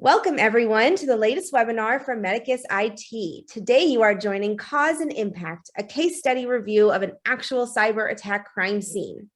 Welcome everyone to the latest webinar from Medicus IT. Today you are joining Cause and Impact, a case study review of an actual cyber attack crime scene.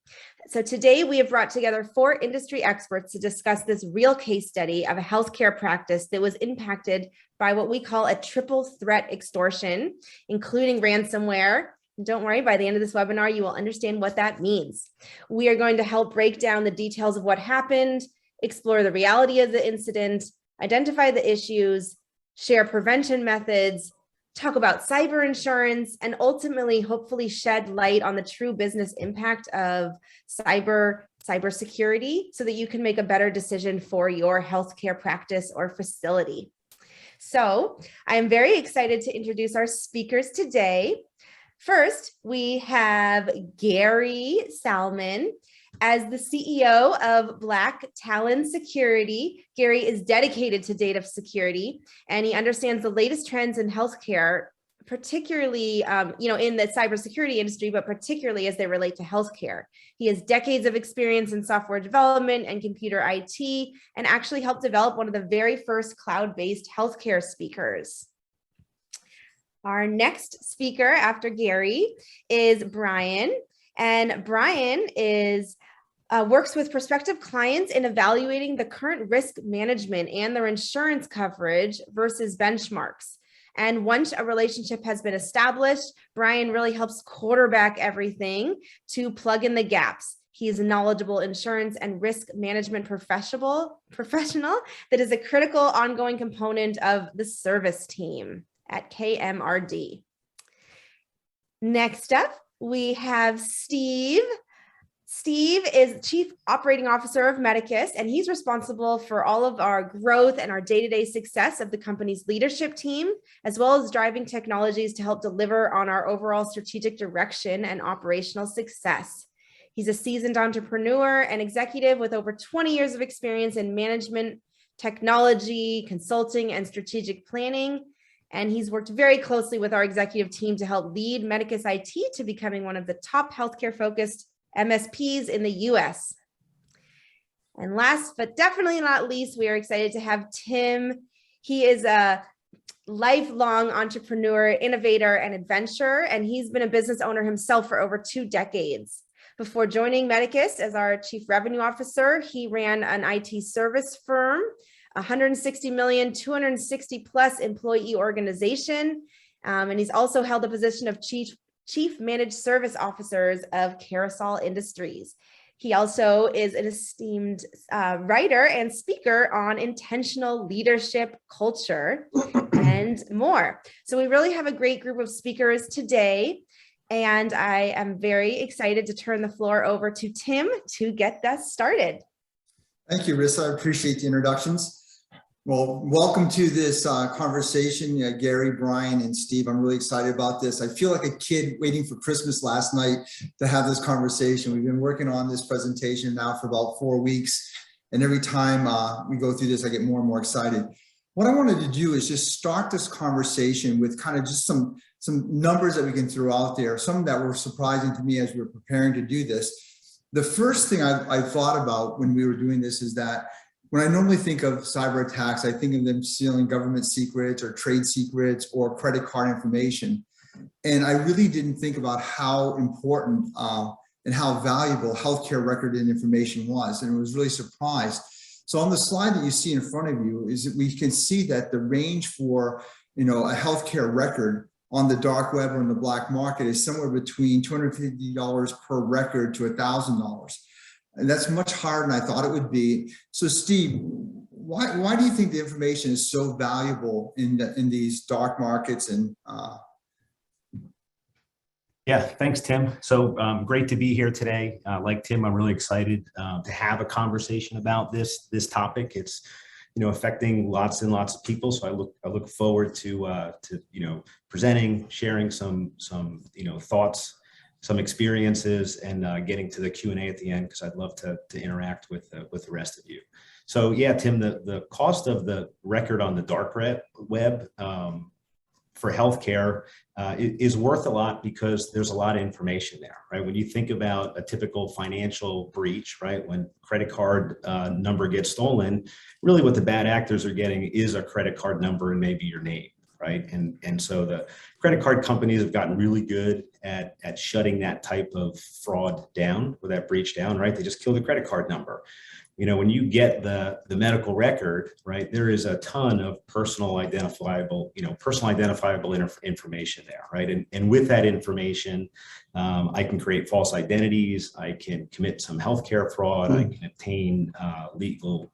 So today we have brought together 4 industry experts to discuss this real case study of a healthcare practice that was impacted by what we call a triple threat extortion, including ransomware. Don't worry, by the end of this webinar, you will understand what that means. We are going to help break down the details of what happened, explore the reality of the incident, identify the issues, share prevention methods, talk about cyber insurance, and ultimately, hopefully shed light on the true business impact of cybersecurity so that you can make a better decision for your healthcare practice or facility. So I am very excited to introduce our speakers today. First, we have Gary Salman. As the CEO of Black Talon Security, Gary is dedicated to data security, and he understands the latest trends in healthcare, particularly in the cybersecurity industry, but particularly as they relate to healthcare. He has decades of experience in software development and computer IT, and actually helped develop one of the very first cloud-based healthcare speakers. Our next speaker after Gary is Brian. And Brian works with prospective clients in evaluating the current risk management and their insurance coverage versus benchmarks. And once a relationship has been established, Brian really helps quarterback everything to plug in the gaps. He is a knowledgeable insurance and risk management professional that is a critical ongoing component of the service team at KMRD. Next up, we have Steve. Steve is Chief Operating Officer of Medicus, and he's responsible for all of our growth and our day-to-day success of the company's leadership team, as well as driving technologies to help deliver on our overall strategic direction and operational success. He's a seasoned entrepreneur and executive with over 20 years of experience in management, technology, consulting, and strategic planning. And he's worked very closely with our executive team to help lead Medicus IT to becoming one of the top healthcare-focused MSPs in the US. And last but definitely not least, we are excited to have Tim. He is a lifelong entrepreneur, innovator, and adventurer, and he's been a business owner himself for over 2 decades. Before joining Medicus as our Chief Revenue Officer, he ran an IT service firm, 160 million, 260 plus employee organization. And he's also held the position of Chief Managed Service Officers of Carousel Industries. He also is an esteemed writer and speaker on intentional leadership culture and more. So we really have a great group of speakers today, and I am very excited to turn the floor over to Tim to get us started. Thank you, Rissa. I appreciate the introductions. Well, welcome to this conversation, Gary, Brian, and Steve. I'm really excited about this. I feel like a kid waiting for Christmas last night to have this conversation. We've been working on this presentation now for about 4 weeks, and every time we go through this, I get more and more excited. What I wanted to do is just start this conversation with kind of just some numbers that we can throw out there, some that were surprising to me as we were preparing to do this. The first thing I thought about when we were doing this is that when I normally think of cyber attacks, I think of them stealing government secrets or trade secrets or credit card information. And I really didn't think about how important and how valuable healthcare record and information was. And I was really surprised. So on the slide that you see in front of you is that we can see that the range for a healthcare record on the dark web or in the black market is somewhere between $250 per record to $1,000. And that's much higher than I thought it would be. So Steve, why do you think the information is so valuable in these dark markets? And Yeah, thanks, Tim. So great to be here today. Like Tim, I'm really excited to have a conversation about this topic. It's affecting lots and lots of people. So I look forward to presenting, sharing some thoughts, some experiences, and getting to the Q&A at the end, because I'd love to interact with the rest of you. So yeah, Tim, the cost of the record on the dark web for healthcare is worth a lot because there's a lot of information there, right? When you think about a typical financial breach, right? When credit card number gets stolen, really what the bad actors are getting is a credit card number and maybe your name, right? And so the credit card companies have gotten really good at shutting that type of fraud down, or that breach down, right? They just kill the credit card number. You know, when you get the medical record, right, there is a ton of personal identifiable information there, right? And with that information, I can create false identities. I can commit some healthcare fraud. I can obtain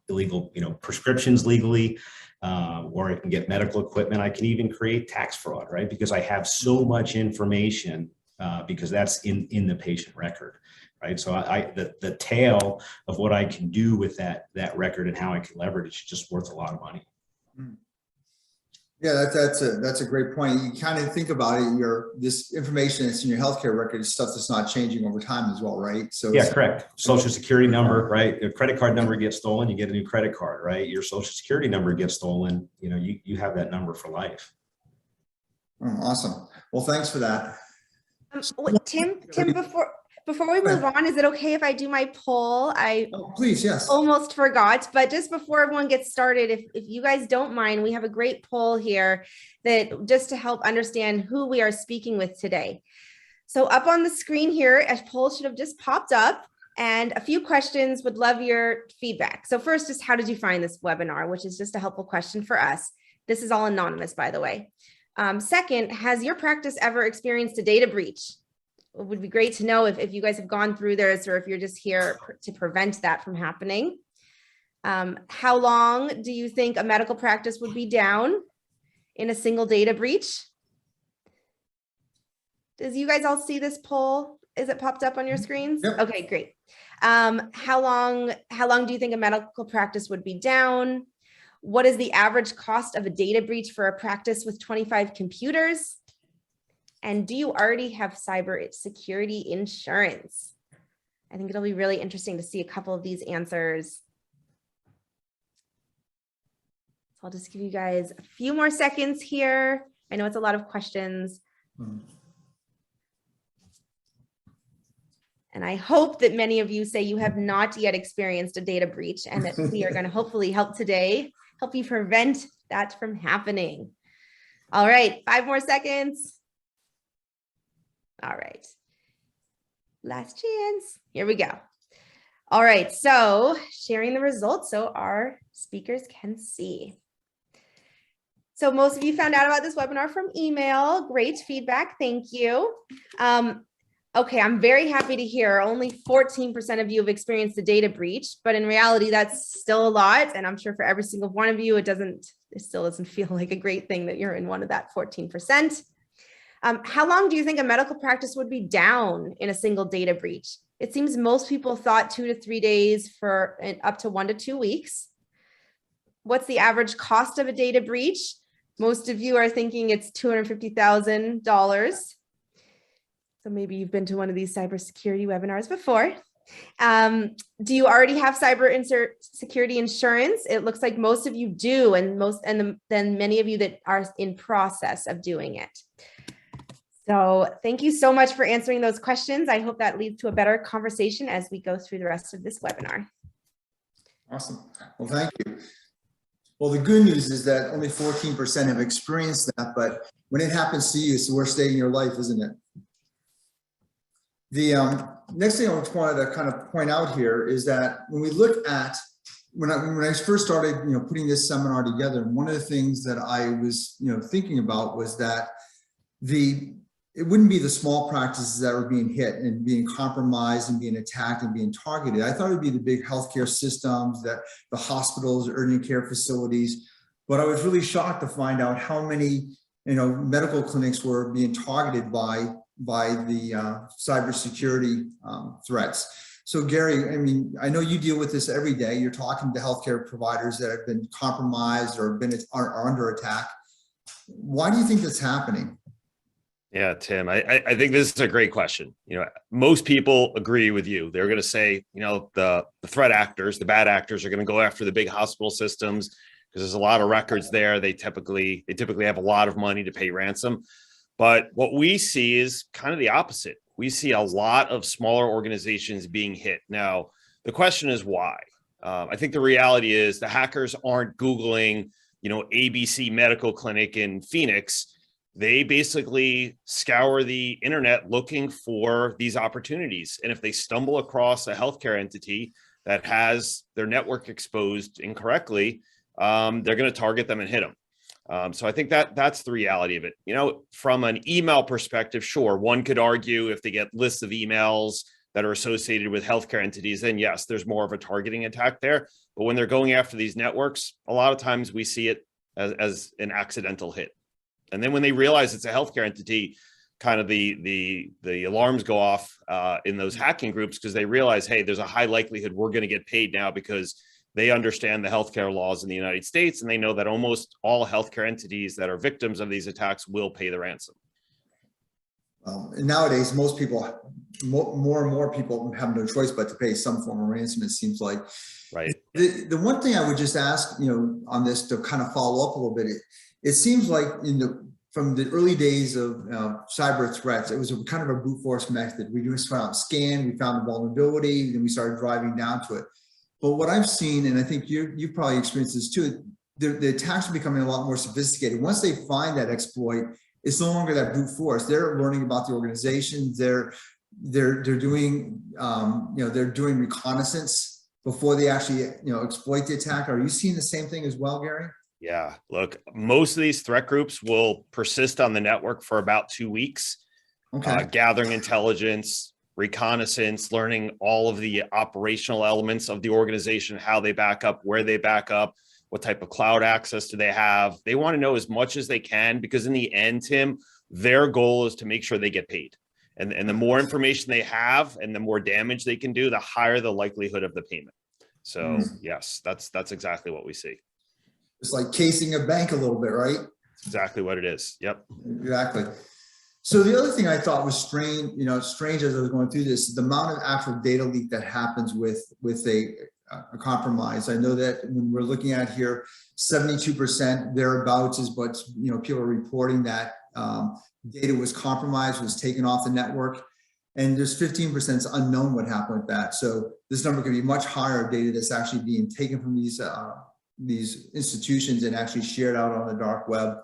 illegal, prescriptions legally, or I can get medical equipment. I can even create tax fraud, right? Because I have so much information because that's in the patient record. Right. So the tail of what I can do with that record and how I can leverage is just worth a lot of money. Yeah, that's a great point. You kind of think about it, this information that's in your healthcare record is stuff that's not changing over time as well, right? So yeah, correct. Social security number, right? A credit card number gets stolen, you get a new credit card, right? Your social security number gets stolen, you have that number for life. Oh, awesome. Well, thanks for that. Tim, before we move on, is it okay if I do my poll? Please, yes. Almost forgot, but just before everyone gets started, if you guys don't mind, we have a great poll here that just to help understand who we are speaking with today. So up on the screen here, a poll should have just popped up and a few questions. Would love your feedback. So first, just how did you find this webinar, which is just a helpful question for us. This is all anonymous, by the way. Second, has your practice ever experienced a data breach? It would be great to know if you guys have gone through this or if you're just here to prevent that from happening. How long do you think a medical practice would be down in a single data breach? Does you guys all see this poll? Is it popped up on your screens? Yep. Okay, great. How long do you think a medical practice would be down? What is the average cost of a data breach for a practice with 25 computers? And do you already have cyber security insurance? I think it'll be really interesting to see a couple of these answers. So I'll just give you guys a few more seconds here. I know it's a lot of questions. And I hope that many of you say you have not yet experienced a data breach and that we are going to hopefully help you prevent that from happening. All right, 5 more seconds. All right, last chance. Here we go. All right, so sharing the results so our speakers can see. So most of you found out about this webinar from email. Great feedback, thank you. Okay, I'm very happy to hear only 14% of you have experienced a data breach, but in reality, that's still a lot. And I'm sure for every single one of you, it still doesn't feel like a great thing that you're in one of that 14%. How long do you think a medical practice would be down in a single data breach? It seems most people thought 2 to 3 days for up to 1 to 2 weeks. What's the average cost of a data breach? Most of you are thinking it's $250,000. So maybe you've been to one of these cybersecurity webinars before. Do you already have cyber security insurance? It looks like most of you do, and then many of you that are in process of doing it. So thank you so much for answering those questions. I hope that leads to a better conversation as we go through the rest of this webinar. Awesome. Well, thank you. Well, the good news is that only 14% have experienced that, but when it happens to you, it's the worst day in your life, isn't it? The next thing I wanted to kind of point out here is that when we look at, when I first started, putting this seminar together, one of the things that I was, thinking about was that it wouldn't be the small practices that were being hit and being compromised and being attacked and being targeted. I thought it'd be the big healthcare systems, that the hospitals, urgent care facilities. But I was really shocked to find out how many, medical clinics were being targeted by the cybersecurity threats. So Gary, I know you deal with this every day. You're talking to healthcare providers that have been compromised or are under attack. Why do you think that's happening? Yeah, Tim, I think this is a great question. Most people agree with you. They're going to say, the threat actors, the bad actors are going to go after the big hospital systems. because there's a lot of records there. They typically have a lot of money to pay ransom. But what we see is kind of the opposite. We see a lot of smaller organizations being hit. Now, the question is why? I think the reality is the hackers aren't Googling, ABC Medical Clinic in Phoenix. They basically scour the internet looking for these opportunities. And if they stumble across a healthcare entity that has their network exposed incorrectly, they're going to target them and hit them. So I think that's the reality of it. From an email perspective, sure, one could argue if they get lists of emails that are associated with healthcare entities, then yes, there's more of a targeting attack there. But when they're going after these networks, a lot of times we see it as an accidental hit. And then when they realize it's a healthcare entity, kind of the alarms go off in those hacking groups, because they realize, hey, there's a high likelihood we're going to get paid now, because they understand the healthcare laws in the United States, and they know that almost all healthcare entities that are victims of these attacks will pay the ransom. And nowadays, most people, more and more people have no choice but to pay some form of ransom, it seems like. Right. The one thing I would just ask, on this to kind of follow up a little bit, it seems like from the early days of cyber threats, it was a kind of a brute force method. We just found scan, we found the vulnerability, then we started driving down to it. But what I've seen, and I think you've probably experienced this too, the attacks are becoming a lot more sophisticated. Once they find that exploit, it's no longer that brute force. They're learning about the organization. They're doing they're doing reconnaissance before they actually exploit the attack. Are you seeing the same thing as well, Gary? Yeah, look, most of these threat groups will persist on the network for about 2 weeks, gathering intelligence, reconnaissance, learning all of the operational elements of the organization, how they back up, where they back up, what type of cloud access do they have. They want to know as much as they can, because in the end, Tim, their goal is to make sure they get paid. And the more information they have and the more damage they can do, the higher the likelihood of the payment. So yes, that's exactly what we see. It's like casing a bank a little bit, right? That's exactly what it is. Yep. Exactly. So the other thing I thought was strange, strange as I was going through this, the amount of actual data leak that happens with a compromise. I know that when we're looking at here, 72% thereabouts is what people are reporting that data was compromised, was taken off the network, and there's 15% is unknown what happened with that. So this number could be much higher of data that's actually being taken from these institutions and actually shared out on the dark web.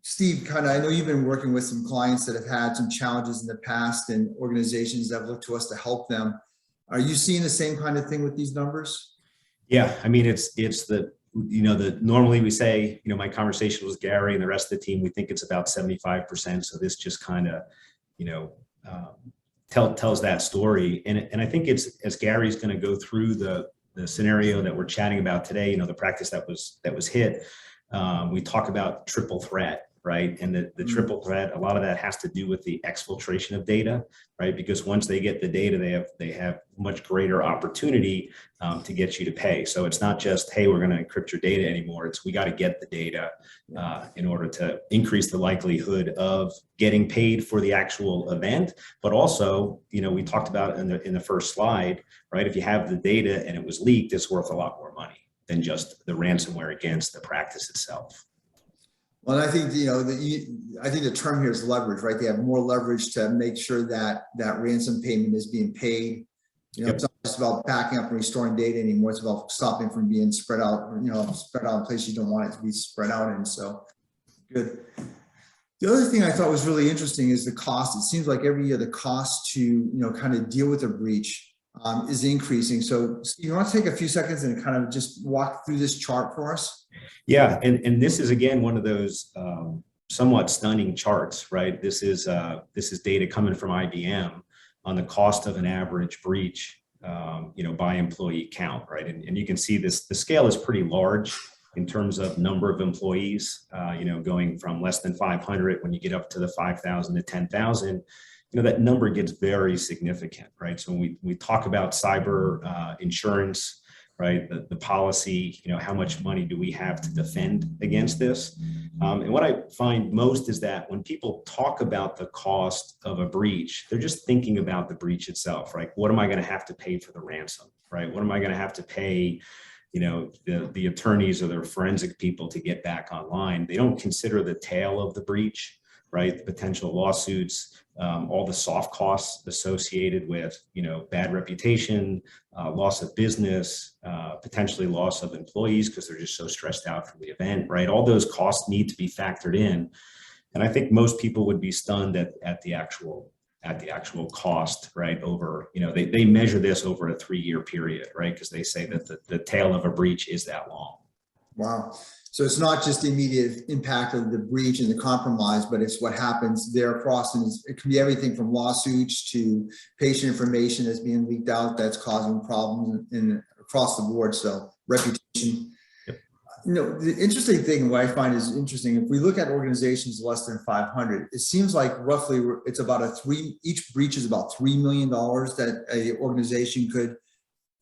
Steve, I know you've been working with some clients that have had some challenges in the past and organizations that have looked to us to help them. Are you seeing the same kind of thing with these numbers? Yeah, I mean, it's normally we say, my conversation with Gary and the rest of the team, we think it's about 75%. So this just kind of, tells that story. And I think it's, as Gary's going to go through the scenario that we're chatting about today, the practice that was hit, we talk about triple threat, right? And the triple threat, a lot of that has to do with the exfiltration of data, right? Because once they get the data, they have much greater opportunity to get you to pay. So it's not just, hey, we're going to encrypt your data anymore. It's we got to get the data in order to increase the likelihood of getting paid for the actual event. But also, we talked about in the first slide, right? If you have the data and it was leaked, it's worth a lot more money than just the ransomware against the practice itself. Well, I think I think the term here is leverage, right? They have more leverage to make sure that ransom payment is being paid. It's not just about backing up and restoring data anymore. It's about stopping from being spread out, spread out in places you don't want it to be spread out in. So good. The other thing I thought was really interesting is the cost. It seems like every year the cost to kind of deal with a breach is increasing. So Steve, you want to take a few seconds and kind of just walk through this chart for us? Yeah, and this is again one of those somewhat stunning charts, right? This is data coming from IBM on the cost of an average breach, by employee count, right? And you can see the scale is pretty large in terms of number of employees, going from less than 500 when you get up to the 5,000 to 10,000. That number gets very significant, right? So when we talk about cyber insurance, right, the policy, how much money do we have to defend against this? And what I find most is that when people talk about the cost of a breach, they're just thinking about the breach itself, right? What am I going to have to pay for the ransom, right? What am I going to have to pay the attorneys or their forensic people to get back online. They don't consider the tail of the breach, right? The potential lawsuits, all the soft costs associated with, bad reputation, loss of business, potentially loss of employees because they're just so stressed out from the event, right? All those costs need to be factored in. And I think most people would be stunned at the actual cost, right? Over, they measure this over a 3-year period, right? Because they say that the tail of a breach is that long. Wow. So it's not just the immediate impact of the breach and the compromise, but it's what happens there across. And it can be everything from lawsuits to patient information that's being leaked out that's causing problems across the board. So reputation. Yep. The interesting thing, what I find is interesting, if we look at organizations less than 500, it seems like roughly it's about each breach is about $3 million that a organization could,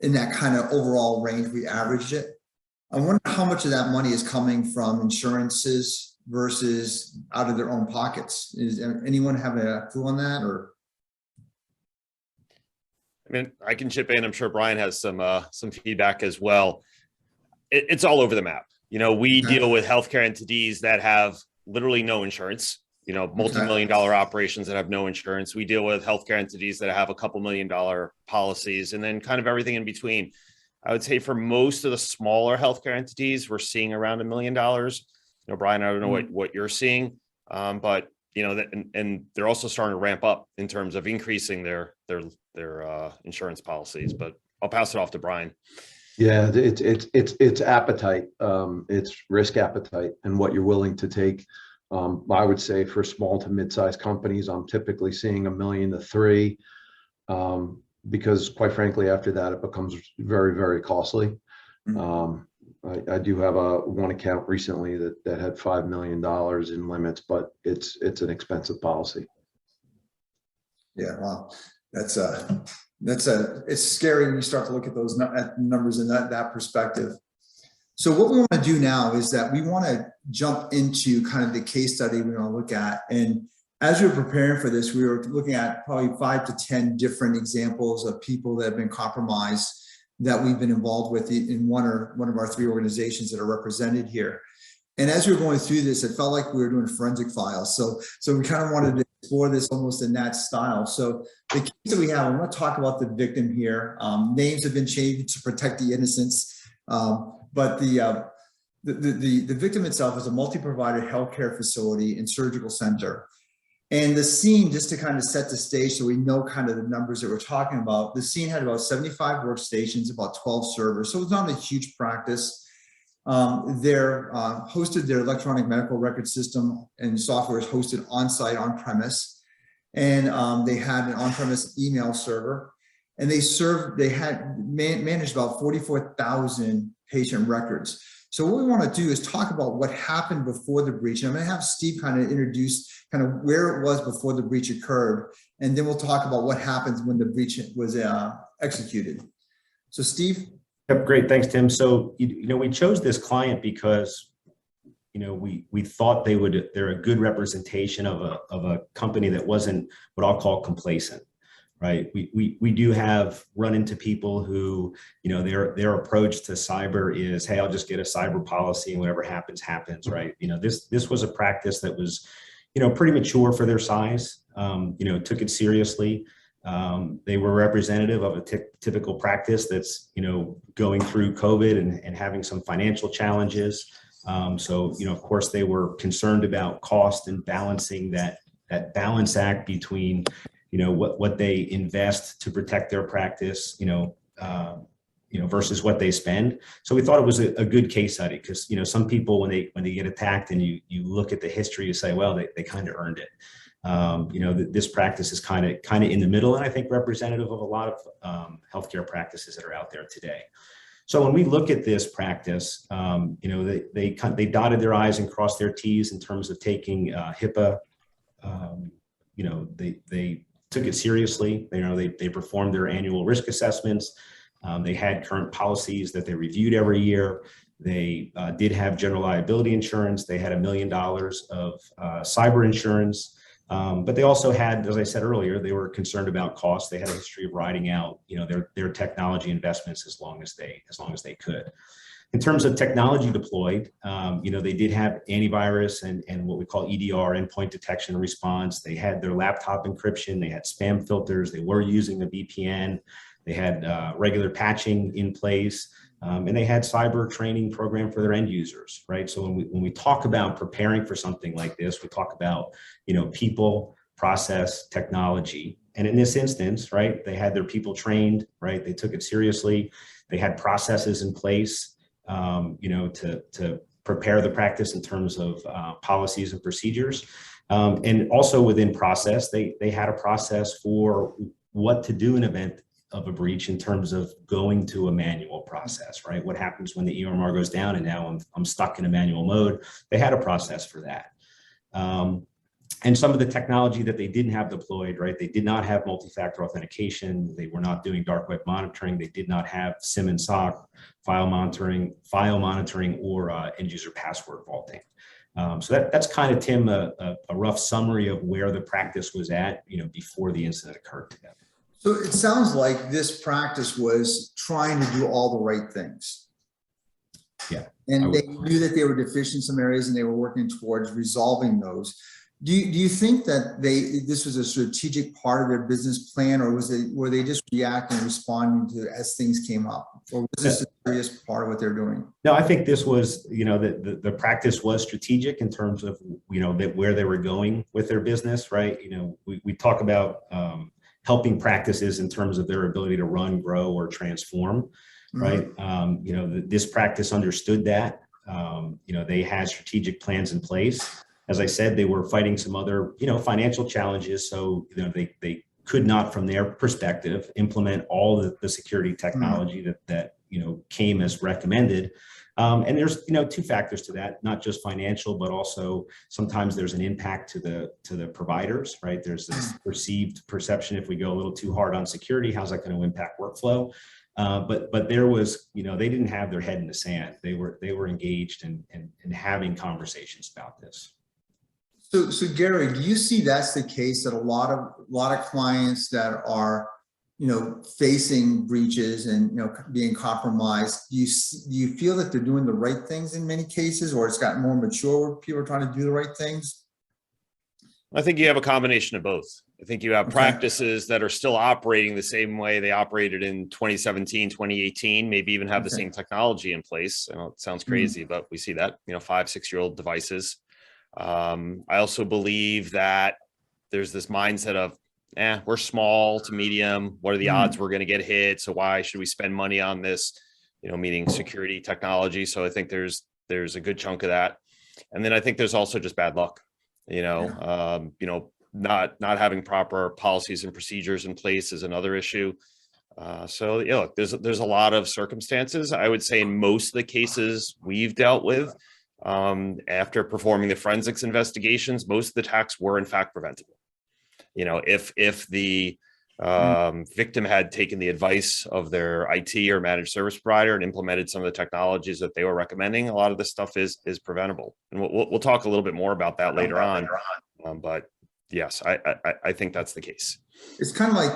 in that kind of overall range, we averaged it. I wonder how much of that money is coming from insurances versus out of their own pockets. Is anyone have a clue on that? Or I mean, I can chip in. I'm sure Brian has some feedback as well. It's all over the map. We deal with healthcare entities that have literally no insurance, multi-million-dollar operations that have no insurance. We deal with healthcare entities that have a couple $1 million policies, and then kind of everything in between. I would say for most of the smaller healthcare entities, we're seeing around $1 million. Brian, I don't know what you're seeing, but and they're also starting to ramp up in terms of increasing their insurance policies. But I'll pass it off to Brian. Yeah, it's appetite, it's risk appetite, and what you're willing to take. I would say for small to mid-sized companies, I'm typically seeing $1 million to $3 million. Because quite frankly, after that, it becomes very, very costly. I do have one account recently that had $5 million in limits, but it's an expensive policy. Yeah, wow, it's scary when you start to look at those numbers in that perspective. So what we want to do now is that we want to jump into kind of the case study we want to look at. And as we were preparing for this, we were looking at probably 5 to 10 different examples of people that have been compromised that we've been involved with in one of our 3 organizations that are represented here. And as we were going through this, it felt like we were doing forensic files. So we kind of wanted to explore this almost in that style. So the case that we have, I want to talk about the victim here. Names have been changed to protect the innocents, but the victim itself is a multi-provider healthcare facility and surgical center. And the scene, just to kind of set the stage so we know kind of the numbers that we're talking about, the scene had about 75 workstations, about 12 servers. So it's not a huge practice. They're hosted, their electronic medical record system and software is hosted on-site, on-premise. And they had an on-premise email server. And they had managed about 44,000 patient records. So what we want to do is talk about what happened before the breach. And I'm going to have Steve kind of introduce kind of where it was before the breach occurred. And then we'll talk about what happens when the breach was executed. So Steve? Yep, great. Thanks, Tim. So, we chose this client because, we thought they're a good representation of a company that wasn't what I'll call complacent. Right. We do have run into people who, their approach to cyber is, hey, I'll just get a cyber policy and whatever happens, happens. Right. This was a practice that was, pretty mature for their size, took it seriously. They were representative of a typical practice that's, going through COVID and having some financial challenges. So, of course, they were concerned about cost and balancing that balance act between what they invest to protect their practice, versus what they spend. So we thought it was a good case study because, some people when they get attacked and you look at the history, you say, well, they kind of earned it. This practice is kind of in the middle, and I think representative of a lot of healthcare practices that are out there today. So when we look at this practice, they dotted their I's and crossed their T's in terms of taking HIPAA. They took it seriously. They performed their annual risk assessments. They had current policies that they reviewed every year. They did have general liability insurance. They had $1 million of cyber insurance. But they also had, as I said earlier, they were concerned about cost. They had a history of riding out, their technology investments as long as they could. In terms of technology deployed, they did have antivirus and what we call EDR, endpoint detection and response. They had their laptop encryption. They had spam filters. They were using the VPN. They had regular patching in place. And they had cyber training program for their end users, right? So when we talk about preparing for something like this, we talk about, people, process, technology. And in this instance, right, they had their people trained, right? They took it seriously. They had processes in place, to prepare the practice in terms of policies and procedures. And also within process, they had a process for what to do in event of a breach in terms of going to a manual process, right? What happens when the EMR goes down and now I'm stuck in a manual mode? They had a process for that. And some of the technology that they didn't have deployed, right? They did not have multi-factor authentication. They were not doing dark web monitoring. They did not have SIM and SOC, file monitoring, or end user password vaulting. So that's kind of, Tim, a rough summary of where the practice was at, before the incident occurred to them. So it sounds like this practice was trying to do all the right things. Yeah. And they knew that they were deficient in some areas and they were working towards resolving those. Do you think that this was a strategic part of their business plan, or were they just reacting and responding to as things came up? Or was this a serious part of what they're doing? No, I think this was, the practice was strategic in terms of, that where they were going with their business, right? We talk about helping practices in terms of their ability to run, grow, or transform, right? This practice understood that. They had strategic plans in place. As I said, they were fighting some other, financial challenges. So, they could not, from their perspective, implement all the security technology that came as recommended. And there's, two factors to that, not just financial, but also sometimes there's an impact to the providers, right? There's this perceived perception, if we go a little too hard on security, how's that going to impact workflow? But there was, they didn't have their head in the sand. They were engaged in having conversations about this. So Gary, do you see that's the case, that a lot of clients that are, facing breaches and, being compromised, do you feel that they're doing the right things in many cases, or it's gotten more mature where people are trying to do the right things? I think you have a combination of both. I think you have practices that are still operating the same way they operated in 2017, 2018, maybe even have the same technology in place. I know it sounds crazy, but we see that, 5-6-year-old devices. I also believe that there's this mindset of, we're small to medium. What are the odds we're going to get hit? So why should we spend money on this, meaning security technology? So I think there's a good chunk of that. And then I think there's also just bad luck, not having proper policies and procedures in place is another issue. So look, there's a lot of circumstances. I would say in most of the cases we've dealt with, after performing the forensics investigations, most of the attacks were in fact preventable. If the victim had taken the advice of their IT or managed service provider and implemented some of the technologies that they were recommending, a lot of this stuff is preventable. And we'll talk a little bit more about that later on. But yes, I think that's the case. It's kind of like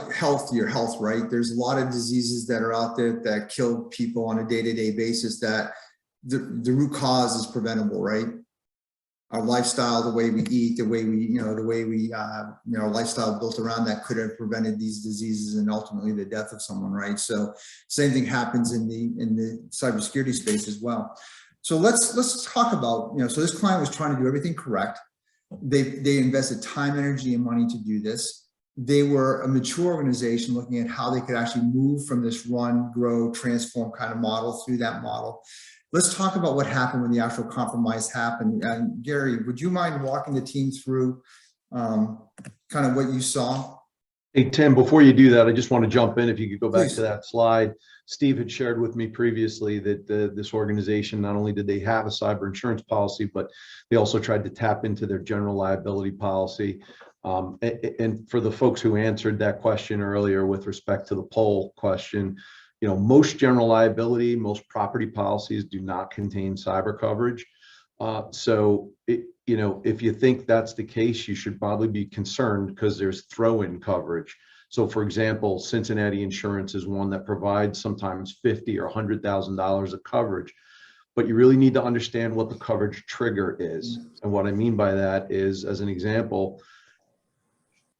your health, right? There's a lot of diseases that are out there that kill people on a day-to-day basis that the root cause is preventable, right? Our lifestyle, the way we eat, our lifestyle built around that could have prevented these diseases and ultimately the death of someone, right? So same thing happens in the cybersecurity space as well. So let's talk about, so this client was trying to do everything correct. They invested time, energy, and money to do this. They were a mature organization looking at how they could actually move from this run, grow, transform kind of model through that model. Let's talk about what happened when the actual compromise happened. And Gary, would you mind walking the team through kind of what you saw? Hey, Tim, before you do that, I just want to jump in. If you could go back to that slide. Steve had shared with me previously that this organization, not only did they have a cyber insurance policy, but they also tried to tap into their general liability policy. And for the folks who answered that question earlier with respect to the poll question, most general liability, most property policies do not contain cyber coverage. If you think that's the case, you should probably be concerned because there's throw-in coverage. So for example, Cincinnati Insurance is one that provides sometimes $50,000 or $100,000 of coverage, but you really need to understand what the coverage trigger is. And what I mean by that is, as an example,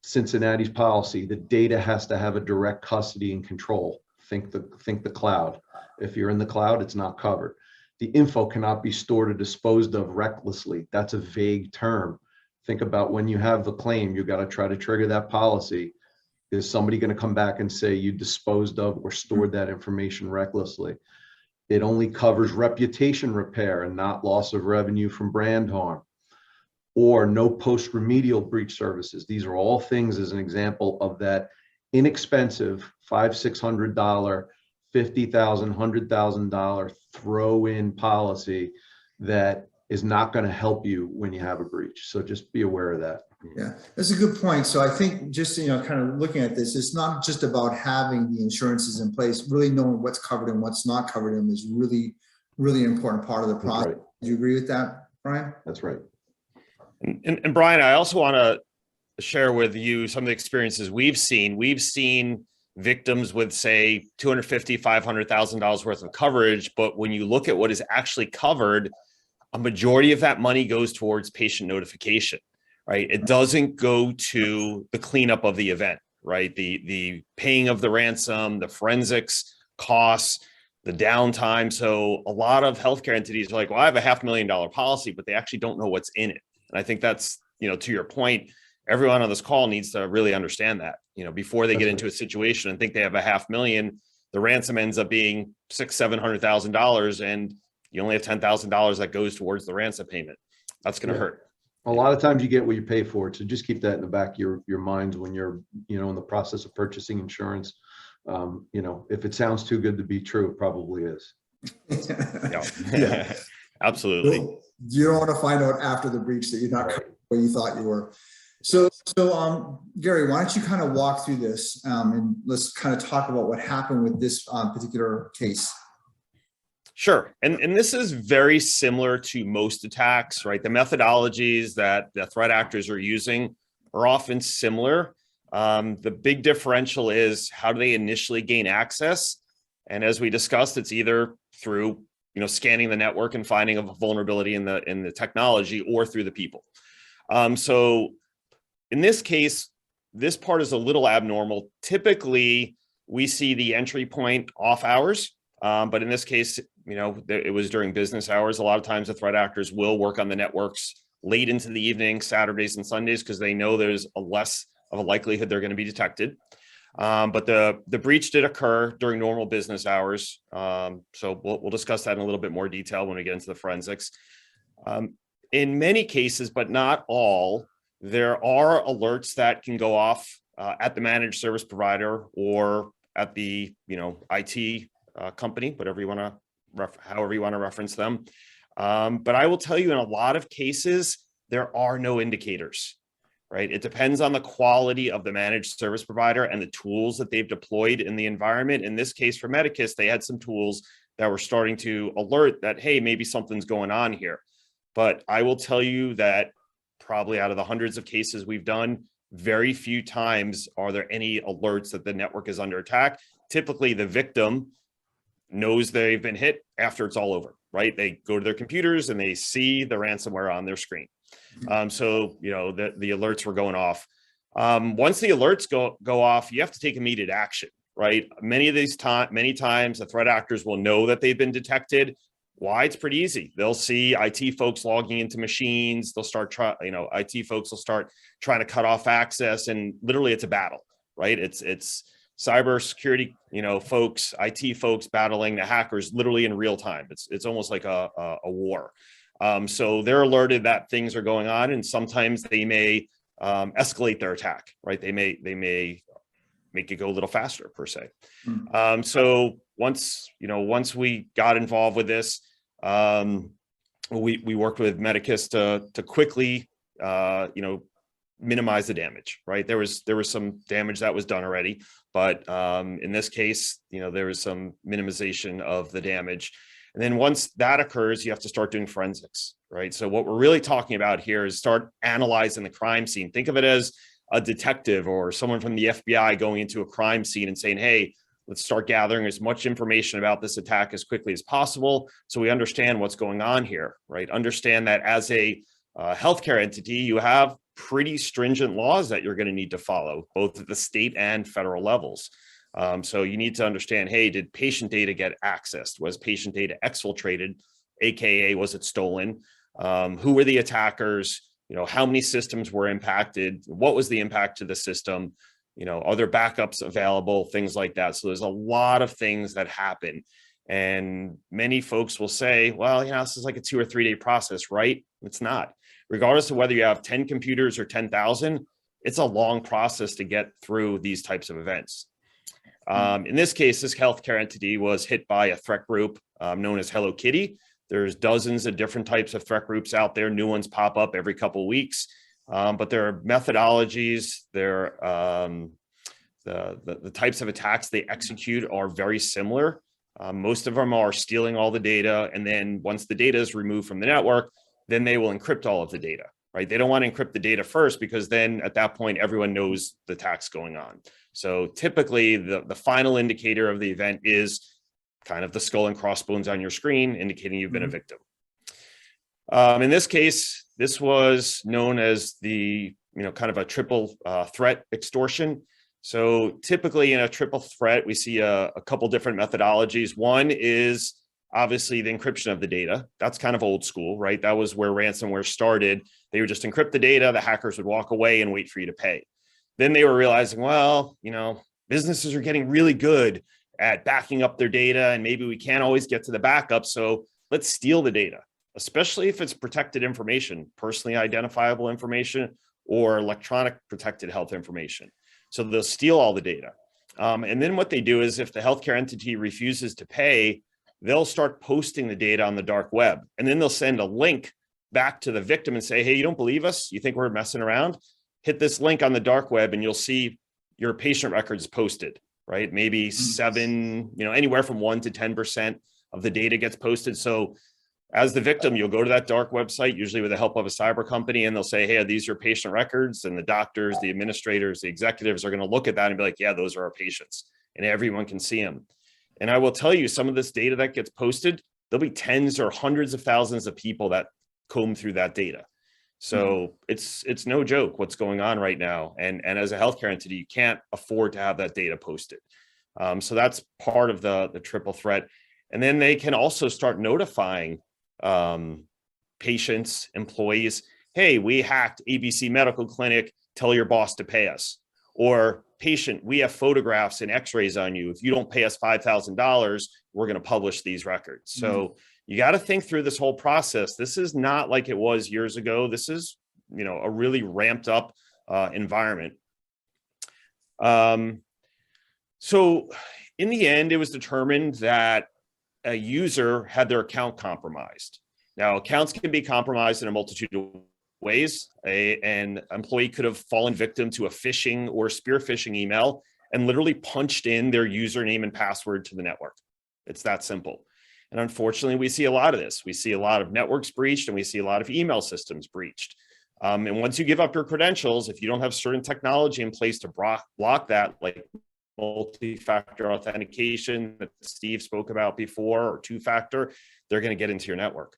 Cincinnati's policy, the data has to have a direct custody and control. Think the cloud. If you're in the cloud, it's not covered. The info cannot be stored or disposed of recklessly. That's a vague term. Think about when you have the claim, you got to try to trigger that policy. Is somebody going to come back and say you disposed of or stored that information recklessly? It only covers reputation repair and not loss of revenue from brand harm, or no post-remedial breach services. These are all things as an example of that inexpensive $500, $600, $50,000, $100,000 throw-in policy that is not going to help you when you have a breach. So just be aware of that. Yeah, that's a good point. So I think just, kind of looking at this, it's not just about having the insurances in place, really knowing what's covered and what's not covered in is really, really important part of the process. Right. Do you agree with that, Brian? That's right. And Brian, I also want to share with you some of the experiences we've seen. We've seen victims with, say, $250,000, $500,000 worth of coverage, but when you look at what is actually covered, a majority of that money goes towards patient notification, right? It doesn't go to the cleanup of the event, right? The paying of the ransom, the forensics costs, the downtime. So a lot of healthcare entities are like, well, I have a $500,000 policy, but they actually don't know what's in it. And I think that's, to your point, everyone on this call needs to really understand that, before they get into a situation and think they have a $500,000, the ransom ends up being $600,000-$700,000, and you only have $10,000 that goes towards the ransom payment. That's going to hurt. A lot of times you get what you pay for. So just keep that in the back of your minds when you're, in the process of purchasing insurance. If it sounds too good to be true, it probably is. Yeah. Absolutely. You don't want to find out after the breach that you're not where you thought you were. So Gary, why don't you kind of walk through this and let's kind of talk about what happened with this particular case. Sure. And this is very similar to most attacks, right? The methodologies that the threat actors are using are often similar. The big differential is how do they initially gain access? And as we discussed, it's either through scanning the network and finding a vulnerability in the technology, or through the people. So in this case, this part is a little abnormal. Typically, we see the entry point off hours, but in this case, it was during business hours. A lot of times the threat actors will work on the networks late into the evening, Saturdays and Sundays, because they know there's less of a likelihood they're going to be detected. But the breach did occur during normal business hours. So we'll discuss that in a little bit more detail when we get into the forensics. In many cases, but not all, there are alerts that can go off at the managed service provider or at the IT company, whatever you want to however you want to reference them. But I will tell you, in a lot of cases, there are no indicators. Right? It depends on the quality of the managed service provider and the tools that they've deployed in the environment. In this case, for Medicus, they had some tools that were starting to alert that, hey, maybe something's going on here. But I will tell you that probably out of the hundreds of cases we've done, very few times are there any alerts that the network is under attack. Typically, the victim knows they've been hit after it's all over, right? They go to their computers and they see the ransomware on their screen. So, the alerts were going off. Once the alerts go off, you have to take immediate action, right? Many times the threat actors will know that they've been detected. Why? It's pretty easy. They'll see IT folks logging into machines. They'll start IT folks will start trying to cut off access, and literally it's a battle, right? It's cybersecurity, folks, IT folks battling the hackers literally in real time. It's almost like a war. So they're alerted that things are going on, and sometimes they may escalate their attack, right? They may make it go a little faster, per se. So once we got involved with this, we worked with Medicus to quickly minimize the damage, right? There was some damage that was done already, but in this case, there was some minimization of the damage. And then once that occurs, you have to start doing forensics, right? So what we're really talking about here is start analyzing the crime scene. Think of it as a detective or someone from the FBI going into a crime scene and saying, hey, let's start gathering as much information about this attack as quickly as possible so we understand what's going on here, right? Understand that as a healthcare entity, you have pretty stringent laws that you're going to need to follow, both at the state and federal levels. So you need to understand, hey, did patient data get accessed? Was patient data exfiltrated? AKA, was it stolen? Who were the attackers? How many systems were impacted? What was the impact to the system? Are there backups available? Things like that. So there's a lot of things that happen. And many folks will say, well, this is like a 2 or 3 day process, right? It's not. Regardless of whether you have 10 computers or 10,000, it's a long process to get through these types of events. In this case, this healthcare entity was hit by a threat group known as Hello Kitty. There's dozens of different types of threat groups out there. New ones pop up every couple of weeks, but their methodologies, their the types of attacks they execute are very similar. Most of them are stealing all the data, and then once the data is removed from the network, then they will encrypt all of the data. Right? They don't want to encrypt the data first because then at that point, everyone knows the attack's going on. So typically the final indicator of the event is kind of the skull and crossbones on your screen indicating you've been a victim. In this case, this was known as the, kind of a triple threat extortion. So typically in a triple threat, we see a couple different methodologies. One is obviously the encryption of the data. That's kind of old school, right? That was where ransomware started. They would just encrypt the data, the hackers would walk away and wait for you to pay. Then they were realizing, well, businesses are getting really good at backing up their data, and maybe we can't always get to the backup. So let's steal the data, especially if it's protected information, personally identifiable information, or electronic protected health information. So they'll steal all the data. And then what they do is if the healthcare entity refuses to pay, they'll start posting the data on the dark web. And then they'll send a link back to the victim and say, hey, you don't believe us? You think we're messing around? Hit this link on the dark web and you'll see your patient records posted, right? Maybe anywhere from 1% to 10% of the data gets posted. So as the victim, you'll go to that dark website, usually with the help of a cyber company, and they'll say, hey, are these your patient records? And the doctors, the administrators, the executives are going to look at that and be like, yeah, those are our patients. And everyone can see them. And I will tell you, some of this data that gets posted, there'll be tens or hundreds of thousands of people that comb through that data. So it's no joke what's going on right now. And as a healthcare entity, you can't afford to have that data posted. So that's part of the triple threat. And then they can also start notifying patients, employees, hey, we hacked ABC Medical Clinic, tell your boss to pay us. Or patient, we have photographs and x-rays on you. If you don't pay us $5,000, we're going to publish these records. So you got to think through this whole process. This is not like it was years ago. This is, a really ramped up environment. So in the end, it was determined that a user had their account compromised. Now, accounts can be compromised in a multitude of ways. An employee could have fallen victim to a phishing or spear phishing email and literally punched in their username and password to the network. It's that simple. And unfortunately, we see a lot of this. We see a lot of networks breached and we see a lot of email systems breached. And once you give up your credentials, if you don't have certain technology in place to block that, like multi-factor authentication that Steve spoke about before, or two-factor, they're going to get into your network.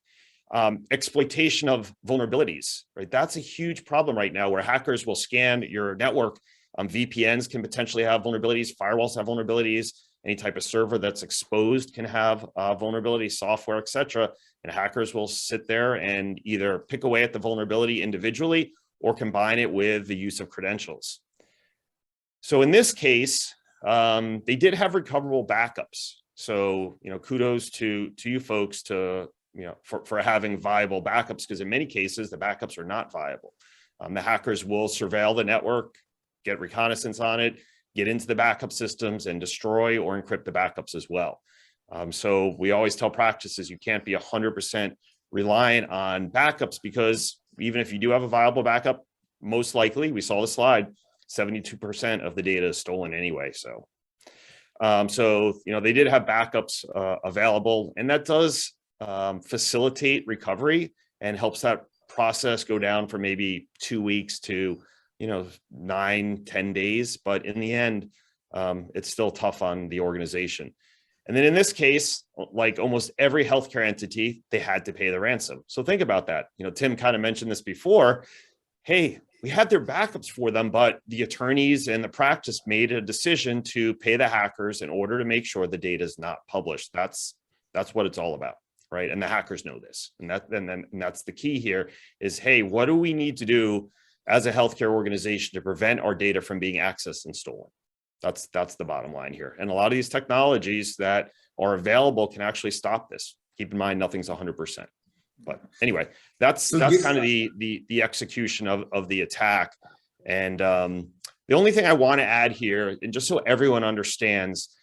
Exploitation of vulnerabilities, right? That's a huge problem right now where hackers will scan your network. VPNs can potentially have vulnerabilities. Firewalls have vulnerabilities. Any type of server that's exposed can have vulnerability, software, et cetera. And hackers will sit there and either pick away at the vulnerability individually or combine it with the use of credentials. So in this case, they did have recoverable backups. So, kudos to you folks for having viable backups, because in many cases, the backups are not viable. The hackers will surveil the network, get reconnaissance on it, get into the backup systems and destroy or encrypt the backups as well. So we always tell practices, you can't be 100% reliant on backups, because even if you do have a viable backup, most likely, we saw the slide, 72% of the data is stolen anyway. So So, they did have backups available, and that does facilitate recovery and helps that process go down from maybe 2 weeks to, 9-10 days. But in the end, it's still tough on the organization. And then in this case, like almost every healthcare entity, they had to pay the ransom. So think about that. Tim kind of mentioned this before. Hey, we had their backups for them, but the attorneys and the practice made a decision to pay the hackers in order to make sure the data is not published. That's what it's all about, right? And the hackers know this. And that's the key here is, hey, what do we need to do as a healthcare organization to prevent our data from being accessed and stolen? That's the bottom line here. And a lot of these technologies that are available can actually stop this. Keep in mind, nothing's 100%. But anyway, that's kind of the execution of the attack. And the only thing I want to add here, and just so everyone understands,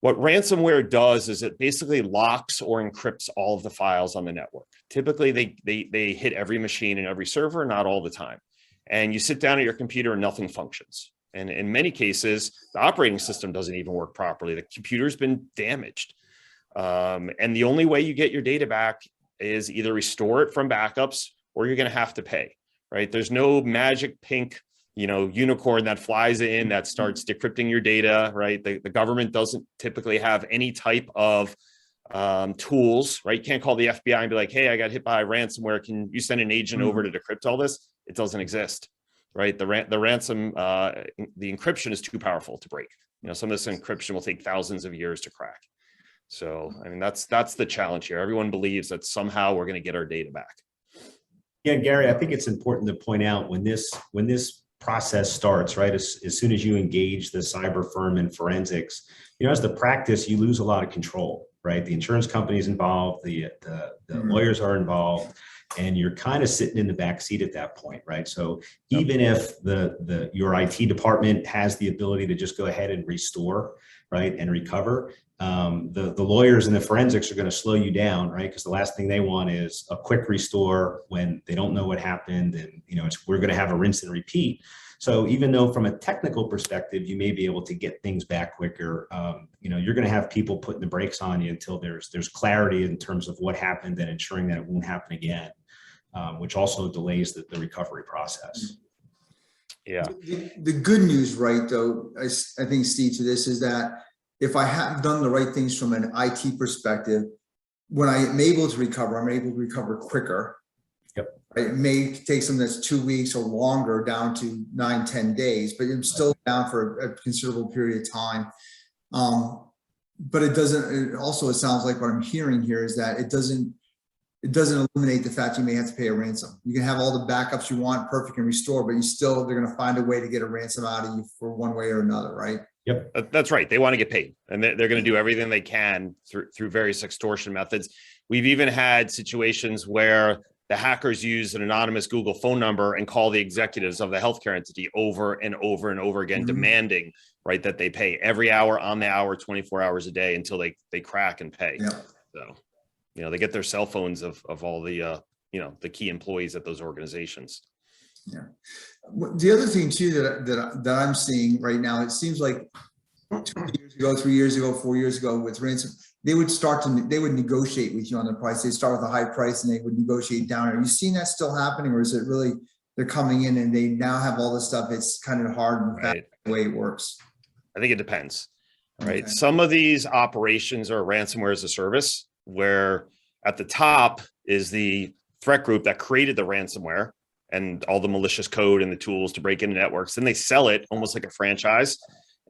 what ransomware does is it basically locks or encrypts all of the files on the network. Typically, they hit every machine and every server, not all the time. And you sit down at your computer and nothing functions. And in many cases, the operating system doesn't even work properly. The computer's been damaged. And the only way you get your data back is either restore it from backups or you're going to have to pay, right? There's no magic pink, unicorn that flies in that starts decrypting your data, right? The government doesn't typically have any type of tools, right? You can't call the FBI and be like, hey, I got hit by ransomware. Can you send an agent over to decrypt all this? It doesn't exist. Right, the ransom, the encryption is too powerful to break. Some of this encryption will take thousands of years to crack. So, I mean, that's the challenge here. Everyone believes that somehow we're going to get our data back. Yeah, Gary, I think it's important to point out when this process starts, right, as soon as you engage the cyber firm in forensics, as the practice, you lose a lot of control, right? The insurance company is involved, the lawyers are involved. And you're kind of sitting in the back seat at that point, right? So even if your IT department has the ability to just go ahead and restore, right, and recover, the lawyers and the forensics are going to slow you down, right? Because the last thing they want is a quick restore when they don't know what happened, and we're going to have a rinse and repeat. So even though from a technical perspective, you may be able to get things back quicker, you're going to have people putting the brakes on you until there's clarity in terms of what happened and ensuring that it won't happen again, which also delays the recovery process. Yeah. The good news, right, though, I think, Steve, to this is that if I have done the right things from an IT perspective, when I am able to recover, I'm able to recover quicker. Yep. Right? It may take something that's 2 weeks or longer down to 9-10 days, but it's still down for a considerable period of time. But it sounds like what I'm hearing here is that it doesn't eliminate the fact you may have to pay a ransom. You can have all the backups you want, perfect and restore, but they're going to find a way to get a ransom out of you for one way or another, right? Yep. That's right. They want to get paid, and they're going to do everything they can through various extortion methods. We've even had situations where the hackers use an anonymous Google phone number and call the executives of the healthcare entity over and over and over again, demanding, right, that they pay every hour on the hour, 24 hours a day until they crack and pay. Yeah. So, they get their cell phones of all the, the key employees at those organizations. Yeah. The other thing too that I'm seeing right now, it seems like 2 years ago, 3 years ago, 4 years ago with ransom, they would negotiate with you on the price. They'd start with a high price and they would negotiate down. Are you seeing that still happening, or is it really they're coming in and they now have all this stuff? It's kind of hard and fast the way it works. I think it depends. Right. Okay. Some of these operations are ransomware as a service, where at the top is the threat group that created the ransomware and all the malicious code and the tools to break into networks. Then they sell it almost like a franchise.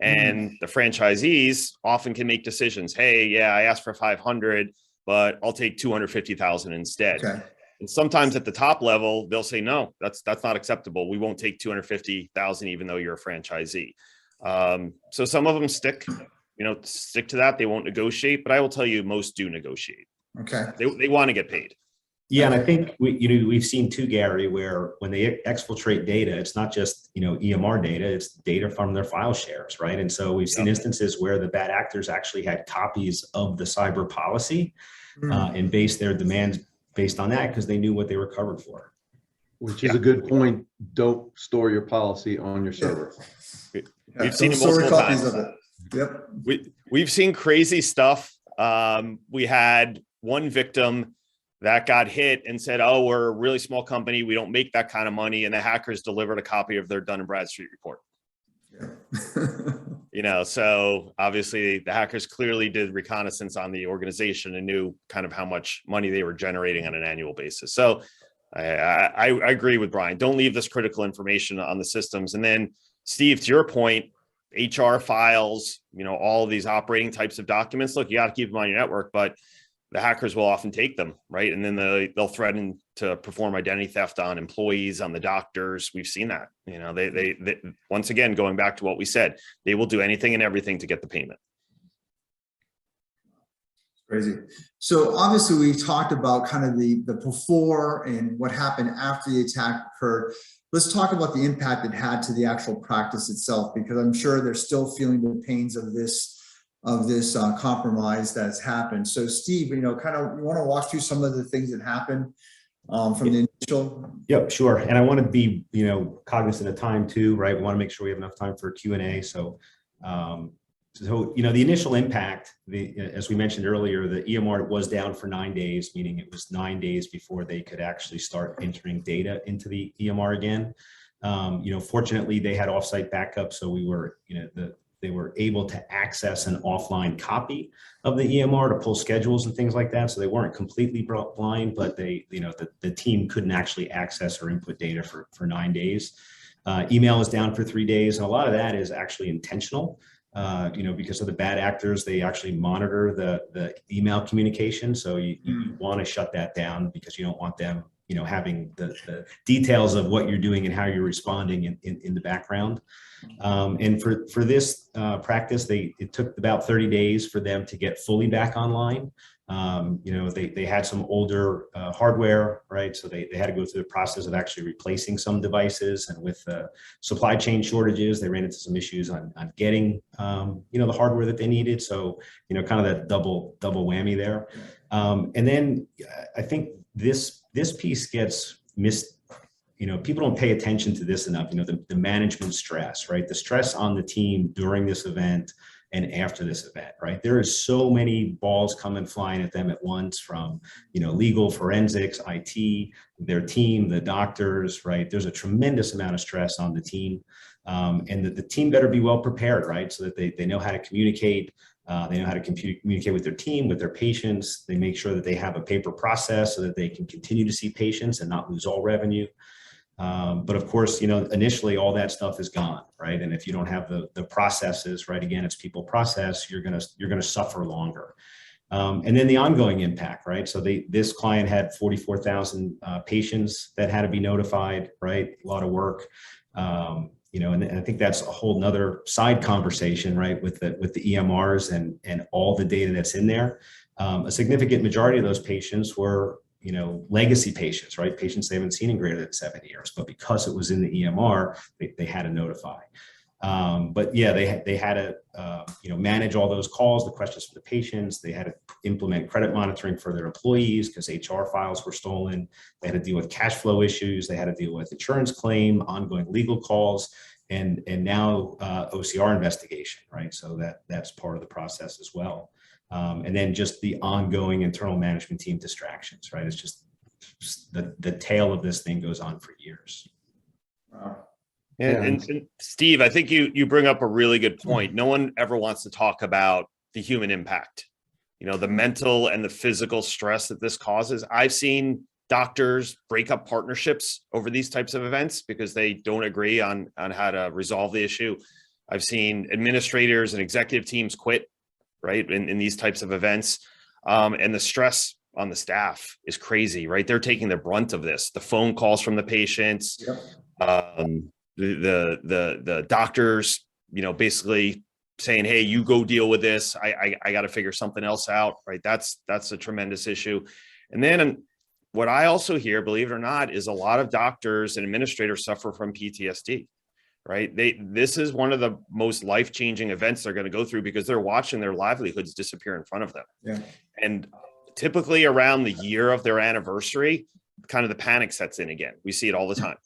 And the franchisees often can make decisions. Hey, yeah, I asked for 500, but I'll take 250,000 instead. Okay. And sometimes at the top level, they'll say, no, that's not acceptable. We won't take 250,000, even though you're a franchisee. So some of them stick to that. They won't negotiate, but I will tell you, most do negotiate. Okay. They want to get paid. Yeah, and I think we've seen too, Gary, where when they exfiltrate data, it's not just EMR data; it's data from their file shares, right? And so we've seen instances where the bad actors actually had copies of the cyber policy and based their demands based on that because they knew what they were covered for. Which is a good point. Don't store your policy on your server. We've seen it multiple times. Yep. We've seen crazy stuff. We had one victim that got hit and said, "Oh, we're a really small company. We don't make that kind of money." And the hackers delivered a copy of their Dun & Bradstreet report. Yeah. So obviously the hackers clearly did reconnaissance on the organization and knew kind of how much money they were generating on an annual basis. So I agree with Brian. Don't leave this critical information on the systems. And then, Steve, to your point, HR files, all of these operating types of documents. Look, you got to keep them on your network, but the hackers will often take them, right? And then they'll threaten to perform identity theft on employees, on the doctors. We've seen that. They once again, going back to what we said, they will do anything and everything to get the payment. Crazy. So obviously we talked about kind of the before and what happened after the attack occurred. Let's talk about the impact it had to the actual practice itself, because I'm sure they're still feeling the pains of this compromise that's happened. So Steve, you want to walk through some of the things that happened from the initial? Yep, sure. And I want to be, cognizant of time too, right? We want to make sure we have enough time for Q&A. So, the initial impact, as we mentioned earlier, the EMR was down for 9 days, meaning it was 9 days before they could actually start entering data into the EMR again. Fortunately, they had offsite backup, so we were, they were able to access an offline copy of the EMR to pull schedules and things like that. So they weren't completely blind, but they, the team couldn't actually access or input data for 9 days. Email is down for 3 days, and a lot of that is actually intentional. Because of the bad actors, they actually monitor the email communication. So you want to shut that down because you don't want them, having the details of what you're doing and how you're responding in the background. And for this practice, it took about 30 days for them to get fully back online. They had some older hardware, right? So they had to go through the process of actually replacing some devices, and with supply chain shortages, they ran into some issues on getting, the hardware that they needed. So, kind of that double whammy there. And then I think this piece gets missed. People don't pay attention to this enough, the management stress, right? The stress on the team during this event and after this event, right? There is so many balls coming flying at them at once from, legal, forensics, IT, their team, the doctors, right? There's a tremendous amount of stress on the team. And the team better be well prepared, right? So that they know how to communicate. They know how to communicate with their team, with their patients. They make sure that they have a paper process so that they can continue to see patients and not lose all revenue. But of course, initially all that stuff is gone, right? And if you don't have the processes, right, again, it's people process, you're gonna suffer longer. And then the ongoing impact, right? So this client had 44,000 patients that had to be notified, right? A lot of work. And I think that's a whole nother side conversation, right? With the EMRs and all the data that's in there. A significant majority of those patients were, legacy patients, right? Patients they haven't seen in greater than 7 years, but because it was in the EMR, they had to notify. But yeah, they had to, manage all those calls, the questions for the patients. They had to implement credit monitoring for their employees because HR files were stolen. They had to deal with cash flow issues. They had to deal with insurance claim, ongoing legal calls, and now OCR investigation, right? So that's part of the process as well. And then just the ongoing internal management team distractions, right? It's just the tail of this thing goes on for years. Wow. And Steve, I think you bring up a really good point. No one ever wants to talk about the human impact, the mental and the physical stress that this causes. I've seen doctors break up partnerships over these types of events because they don't agree on how to resolve the issue. I've seen administrators and executive teams quit, right, in these types of events. And the stress on the staff is crazy, right? They're taking the brunt of this. The phone calls from the patients, Yep. The doctors, basically saying, "Hey, you go deal with this. I got to figure something else out," right? That's a tremendous issue. And then what I also hear, believe it or not, is a lot of doctors and administrators suffer from PTSD, right? This is one of the most life-changing events they're going to go through because they're watching their livelihoods disappear in front of them. Yeah. And typically around the year of their anniversary, kind of the panic sets in again. We see it all the time.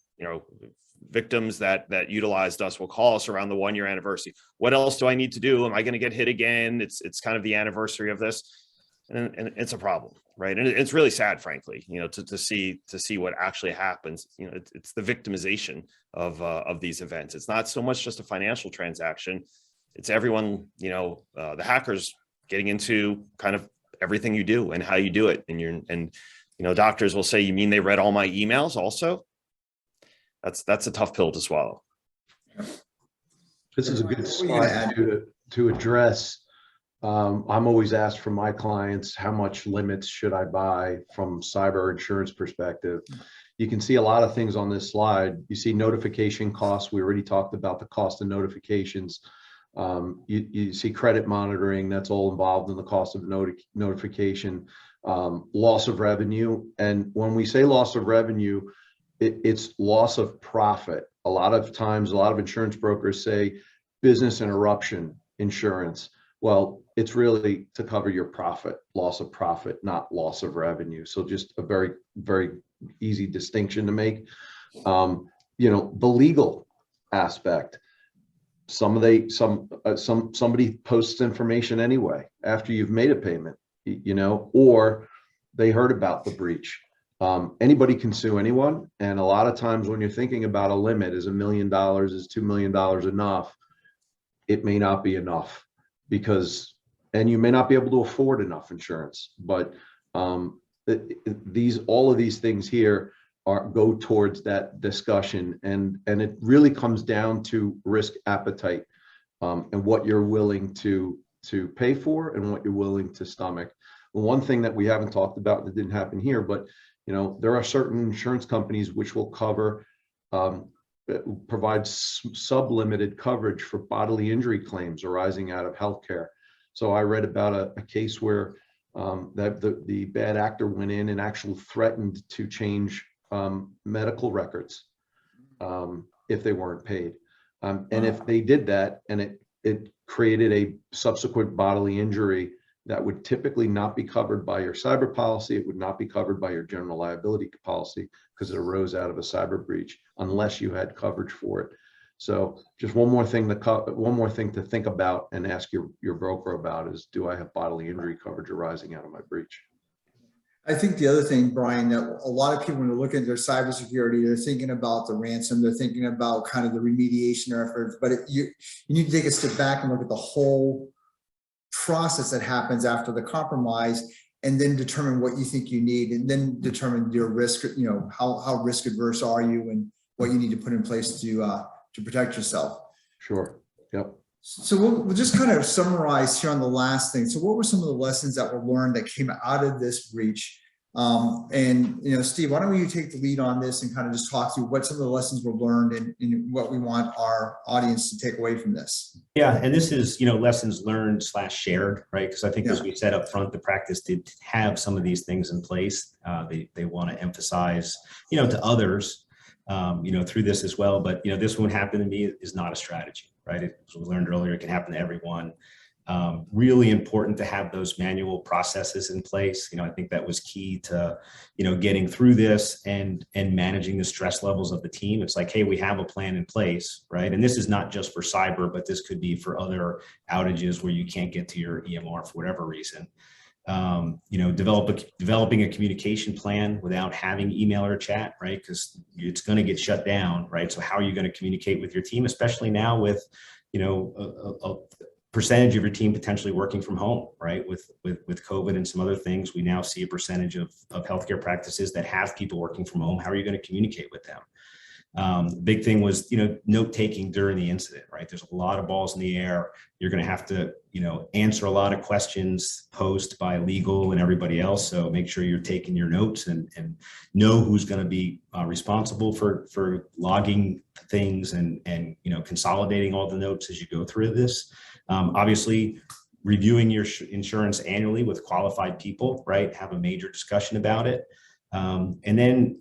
victims that utilized us will call us around the 1 year anniversary. What else do I need to do? Am I going to get hit again? It's kind of the anniversary of this, and it's a problem, right? And it's really sad, frankly, to see what actually happens. It's the victimization of these events. It's not so much just a financial transaction. It's everyone, the hackers getting into kind of everything you do and how you do it. And doctors will say, you mean they read all my emails also? That's a tough pill to swallow. This is a good slide to address. I'm always asked from my clients, how much limits should I buy from cyber insurance perspective? You can see a lot of things on this slide. You see notification costs. We already talked about the cost of notifications. You see credit monitoring, that's all involved in the cost of notification, loss of revenue. And when we say loss of revenue, it's loss of profit. A lot of times, a lot of insurance brokers say business interruption insurance. Well, it's really to cover your profit, loss of profit, not loss of revenue. So just a very, very easy distinction to make. The legal aspect. Somebody posts information anyway after you've made a payment, or they heard about the breach. Anybody can sue anyone. And a lot of times when you're thinking about a limit, is $1 million, is $2 million enough? It may not be enough and you may not be able to afford enough insurance, but all of these things here go towards that discussion. And it really comes down to risk appetite, and what you're willing to pay for and what you're willing to stomach. One thing that we haven't talked about that didn't happen here, but there are certain insurance companies which will provide sub-limited coverage for bodily injury claims arising out of healthcare. So I read about a case where the bad actor went in and actually threatened to change medical records if they weren't paid. And if they did that and it created a subsequent bodily injury that would typically not be covered by your cyber policy, it would not be covered by your general liability policy because it arose out of a cyber breach unless you had coverage for it. So just one more thing to think about and ask your broker about is, do I have bodily injury coverage arising out of my breach? I think the other thing, Brian, that a lot of people, when they're looking at their cybersecurity, they're thinking about the ransom, they're thinking about kind of the remediation efforts, but you need to take a step back and look at the whole process that happens after the compromise, and then determine what you think you need, and then determine your risk, how risk adverse are you and what you need to put in place to protect yourself. Sure. Yep. So we'll just kind of summarize here on the last thing. So what were some of the lessons that were learned that came out of this breach? Steve, why don't you take the lead on this and kind of just talk through what some of the lessons were learned and what we want our audience to take away from this? Yeah, and this is, lessons learned / shared, right? Because I think as we said up front, the practice did have some of these things in place. They want to emphasize, to others, through this as well. But, this one happened to me is not a strategy, right? As we learned earlier, it can happen to everyone. Really important to have those manual processes in place. I think that was key to, getting through this and managing the stress levels of the team. It's like, hey, we have a plan in place, right? And this is not just for cyber, but this could be for other outages where you can't get to your EMR for whatever reason. Developing a communication plan without having email or chat, right? Because it's going to get shut down, right? So how are you going to communicate with your team, especially now with, a percentage of your team potentially working from home, right? With COVID and some other things, we now see a percentage of healthcare practices that have people working from home. How are you going to communicate with them? The big thing was, note taking during the incident, right? There's a lot of balls in the air. You're going to have to, answer a lot of questions posed by legal and everybody else. So make sure you're taking your notes and know who's going to be responsible for logging things and consolidating all the notes as you go through this. Obviously, reviewing your insurance annually with qualified people, right? Have a major discussion about it. And then,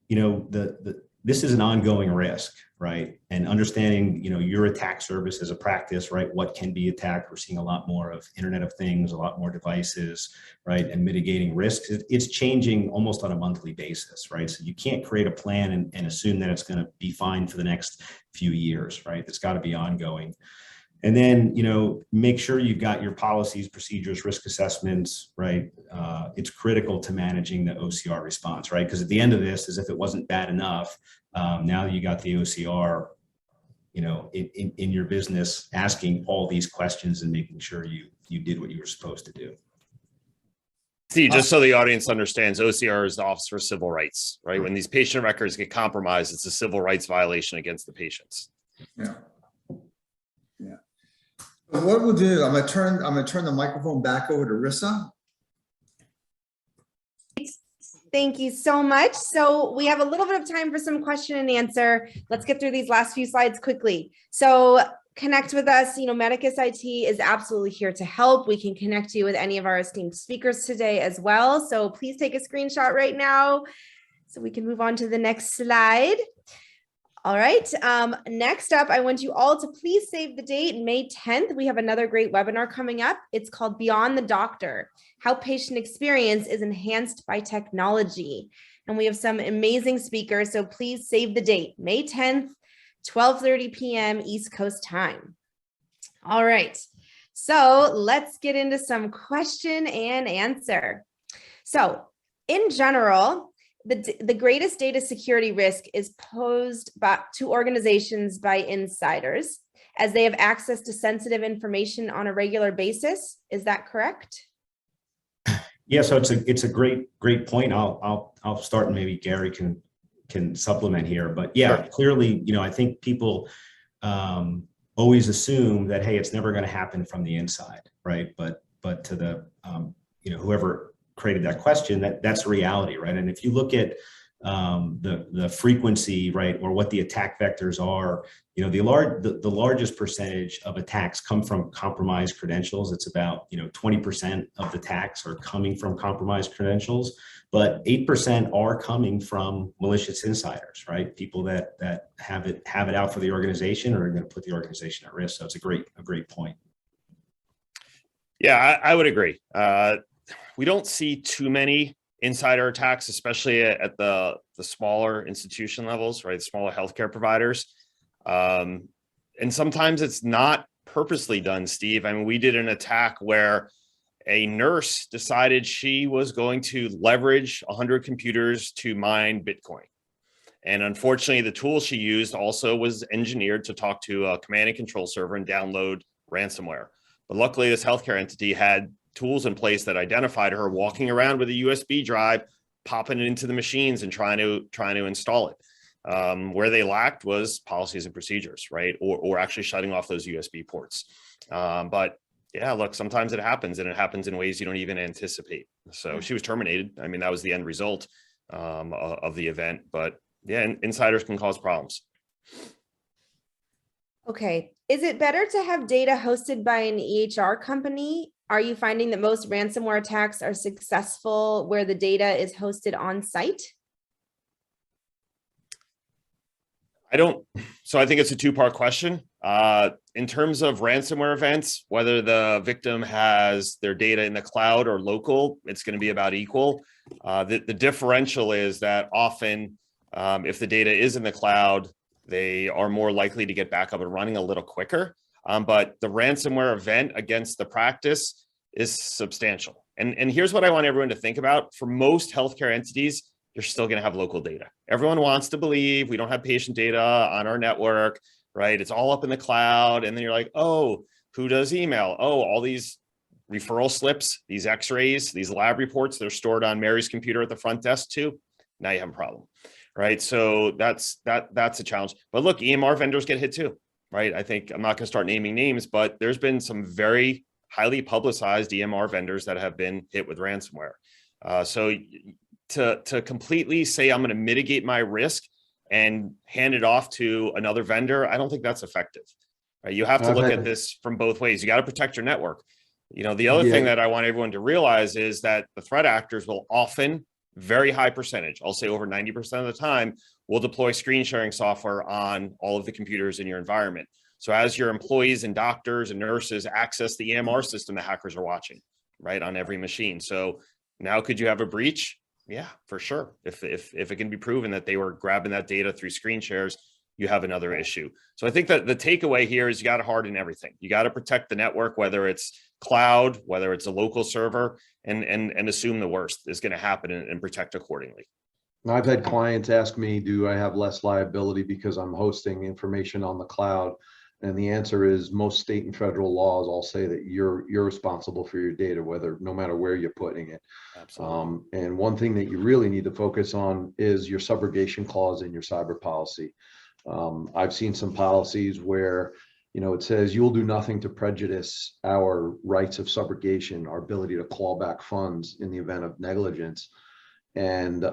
the this is an ongoing risk, right? And understanding, your attack surface as a practice, right? What can be attacked? We're seeing a lot more of Internet of Things, a lot more devices, right? And mitigating risks. It's changing almost on a monthly basis, right? So you can't create a plan and assume that it's going to be fine for the next few years, right? It's got to be ongoing. And then, make sure you've got your policies, procedures, risk assessments, right? It's critical to managing the OCR response, right? Because at the end of this, as if it wasn't bad enough, now you got the OCR, in your business, asking all these questions and making sure you did what you were supposed to do. See, just so the audience understands, OCR is the Office for Civil Rights, right? When these patient records get compromised, it's a civil rights violation against the patients. Yeah. Yeah. So what we'll do, I'm gonna turn the microphone back over to Rissa. Thank you so much. So we have a little bit of time for some question and answer. Let's get through these last few slides quickly. So connect with us. Medicus IT is absolutely here to help. We can connect you with any of our esteemed speakers today as well. So please take a screenshot right now so we can move on to the next slide. All right. Next up, I want you all to please save the date, May 10th. We have another great webinar coming up. It's called Beyond the Doctor, How Patient Experience is Enhanced by Technology. And we have some amazing speakers. So please save the date, May 10th, 12:30 p.m. East Coast time. All right. So let's get into some question and answer. So in general, the greatest data security risk is posed to organizations by insiders, as they have access to sensitive information on a regular basis. Is that correct? Yeah, so it's a great point. I'll start, and maybe Gary can supplement here. But yeah, Sure. Clearly, I think people always assume that, hey, it's never going to happen from the inside, right? But to the whoever created that question, that's a reality, right? And if you look at the frequency, right, or what the attack vectors are, the largest percentage of attacks come from compromised credentials. It's about 20% of the attacks are coming from compromised credentials, but 8% are coming from malicious insiders, right? People that have it out for the organization or are going to put the organization at risk. So it's a great point. Yeah, I would agree. We don't see too many insider attacks, especially at the smaller institution levels, right? Smaller healthcare providers. And sometimes it's not purposely done, Steve. I mean, we did an attack where a nurse decided she was going to leverage 100 computers to mine Bitcoin. And unfortunately, the tool she used also was engineered to talk to a command and control server and download ransomware. But luckily, this healthcare entity had tools in place that identified her walking around with a USB drive, popping it into the machines and trying to install it. Where they lacked was policies and procedures, right? Or actually shutting off those USB ports. But yeah, look, sometimes it happens, and it happens in ways you don't even anticipate. So she was terminated. I mean, that was the end result of the event. But yeah, insiders can cause problems. Okay. Is it better to have data hosted by an EHR company? Are you finding that most ransomware attacks are successful where the data is hosted on site? So I think it's a two-part question. In terms of ransomware events, whether the victim has their data in the cloud or local, it's going to be about equal. The differential is that often, if the data is in the cloud, they are more likely to get back up and running a little quicker. But the ransomware event against the practice is substantial. And here's what I want everyone to think about. For most healthcare entities, you're still going to have local data. Everyone wants to believe we don't have patient data on our network, right? It's all up in the cloud. And then you're like, oh, who does email? Oh, all these referral slips, these x-rays, these lab reports, they're stored on Mary's computer at the front desk too. Now you have a problem, right? So that's a challenge. But look, EMR vendors get hit too, right? I think I'm not going to start naming names, but there's been some very highly publicized EMR vendors that have been hit with ransomware. So to completely say I'm going to mitigate my risk and hand it off to another vendor, I don't think that's effective. Right? You have to look at this from both ways. You got to protect your network. The other thing that I want everyone to realize is that the threat actors will often very high percentage, I'll say over 90% of the time, will deploy screen sharing software on all of the computers in your environment. So as your employees and doctors and nurses access the EMR system, the hackers are watching, right, on every machine. So now could you have a breach? Yeah, for sure. If it can be proven that they were grabbing that data through screen shares, you have another issue. So I think that the takeaway here is you got to harden everything. You got to protect the network, whether it's cloud, whether it's a local server, and assume the worst is going to happen and protect accordingly. I've had clients ask me, do I have less liability because I'm hosting information on the cloud? And the answer is most state and federal laws all say that you're responsible for your data, no matter where you're putting it. Absolutely. And one thing that you really need to focus on is your subrogation clause in your cyber policy. I've seen some policies where, it says you'll do nothing to prejudice our rights of subrogation, our ability to claw back funds in the event of negligence. And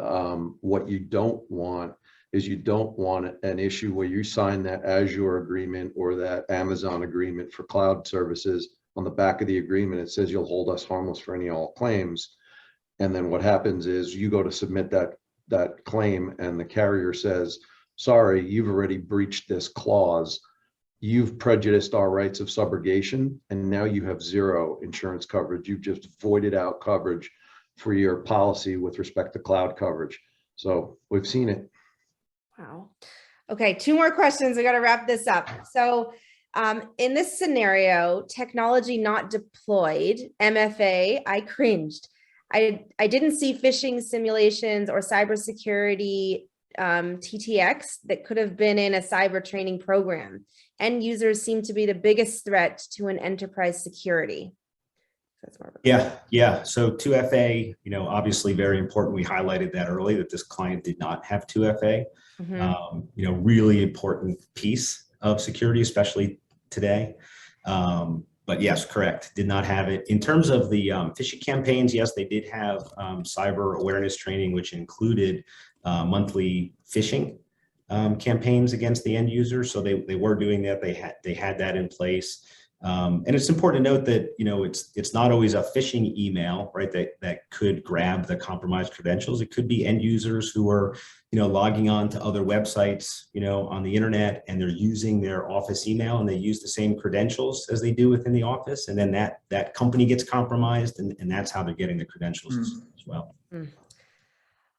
what you don't want is you don't want an issue where you sign that Azure agreement or that Amazon agreement for cloud services. On the back of the agreement, it says you'll hold us harmless for any all claims. And then what happens is you go to submit that claim and the carrier says, sorry, you've already breached this clause. You've prejudiced our rights of subrogation, and now you have zero insurance coverage. You've just voided out coverage for your policy with respect to cloud coverage. So we've seen it. Wow. Okay, 2 more questions. I got to wrap this up. So in this scenario, technology not deployed, MFA, I cringed. I didn't see phishing simulations or cybersecurity TTX that could have been in a cyber training program. End users seem to be the biggest threat to an enterprise security. That's more. Yeah. So 2FA, obviously very important. We highlighted that early that this client did not have 2FA. Mm-hmm. Really important piece of security, especially today. But yes, correct. Did not have it. In terms of the phishing campaigns, yes, they did have cyber awareness training, which included monthly phishing campaigns against the end user. So they were doing that. They had that in place. And it's important to note that, it's not always a phishing email, right, that could grab the compromised credentials. It could be end users who are, logging on to other websites, on the internet, and they're using their office email and they use the same credentials as they do within the office. And then that company gets compromised, and that's how they're getting the credentials as well.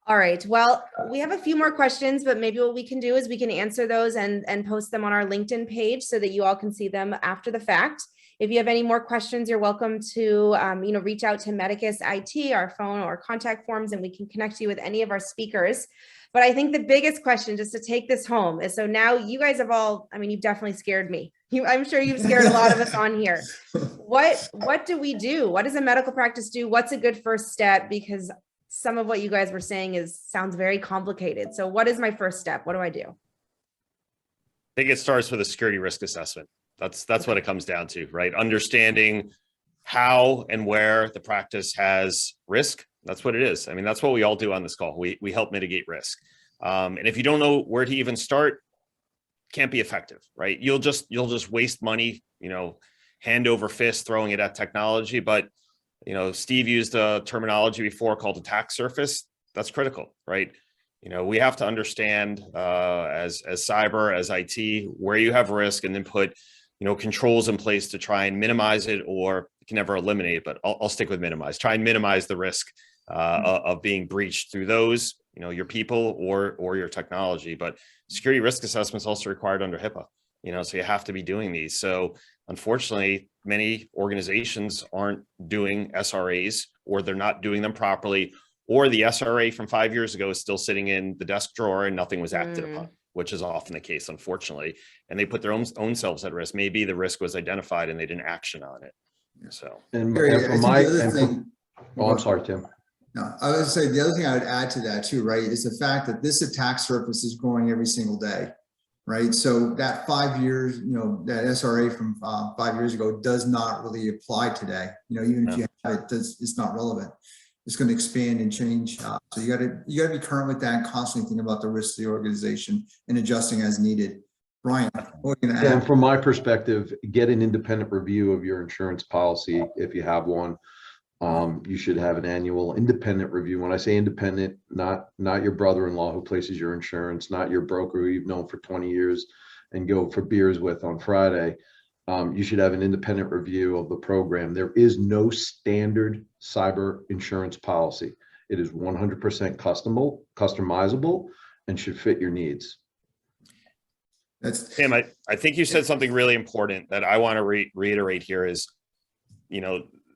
All right. Well, we have a few more questions, but maybe what we can do is we can answer those and post them on our LinkedIn page so that you all can see them after the fact. If you have any more questions, you're welcome to, reach out to Medicus IT, our phone or contact forms, and we can connect you with any of our speakers. But I think the biggest question, just to take this home, is so now you guys have all, you've definitely scared me. I'm sure you've scared a lot of us on here. What do we do? What does a medical practice do? What's a good first step? Because some of what you guys were saying sounds very complicated. So what is my first step? What do I do? I think it starts with a security risk assessment. That's what it comes down to, right? Understanding how and where the practice has risk. That's what it is. That's what we all do on this call. We help mitigate risk. And if you don't know where to even start, can't be effective, right? You'll just waste money, hand over fist throwing it at technology. But Steve used a terminology before called attack surface. That's critical, right? We have to understand as cyber, as IT, where you have risk, and then put, controls in place to try and minimize it, or you can never eliminate it, but I'll stick with minimize. Try and minimize the risk of being breached through those, your people or your technology. But security risk assessment is also required under HIPAA, so you have to be doing these. So unfortunately, many organizations aren't doing SRAs, or they're not doing them properly, or the SRA from 5 years ago is still sitting in the desk drawer and nothing was acted upon, which is often the case, unfortunately. And they put their own selves at risk. Maybe the risk was identified and they didn't action on it. So, I'm sorry, Tim. No, I would say the other thing I would add to that too, right, is the fact that this attack surface is growing every single day, right? So that 5 years, that SRA from 5 years ago does not really apply today. Even if you have it, it's not relevant. It's going to expand and change. So you got to be current with that and constantly thinking about the risks of the organization and adjusting as needed. Brian, what are you going to add? And from my perspective, get an independent review of your insurance policy if you have one. You should have an annual independent review. When I say independent, not your brother-in-law who places your insurance, not your broker who you've known for 20 years and go for beers with on Friday. You should have an independent review of the program. There is no standard cyber insurance policy. It is 100% customizable, and should fit your needs. Tim, I think you said something really important that I want to reiterate here is,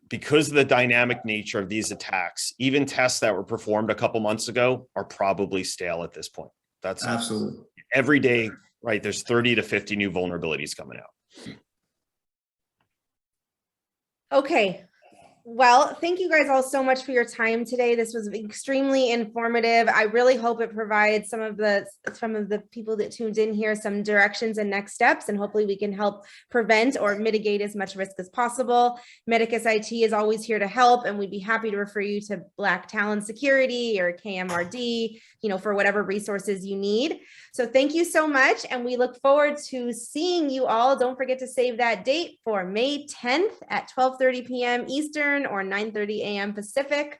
because of the dynamic nature of these attacks, even tests that were performed a couple months ago are probably stale at this point. That's absolutely every day, right? There's 30 to 50 new vulnerabilities coming out. Okay. Well, thank you guys all so much for your time today. This was extremely informative. I really hope it provides some of the people that tuned in here some directions and next steps, and hopefully we can help prevent or mitigate as much risk as possible. Medicus IT is always here to help, and we'd be happy to refer you to Black Talon Security or KMRD, for whatever resources you need. So thank you so much, and we look forward to seeing you all. Don't forget to save that date for May 10th at 12:30 p.m. Eastern or 9:30 a.m. Pacific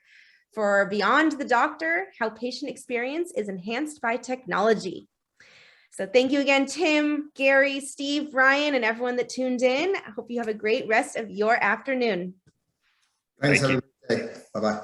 for Beyond the Doctor, How Patient Experience is Enhanced by Technology. So thank you again, Tim, Gary, Steve, Brian, and everyone that tuned in. I hope you have a great rest of your afternoon. Thanks. Have a good day. Bye-bye.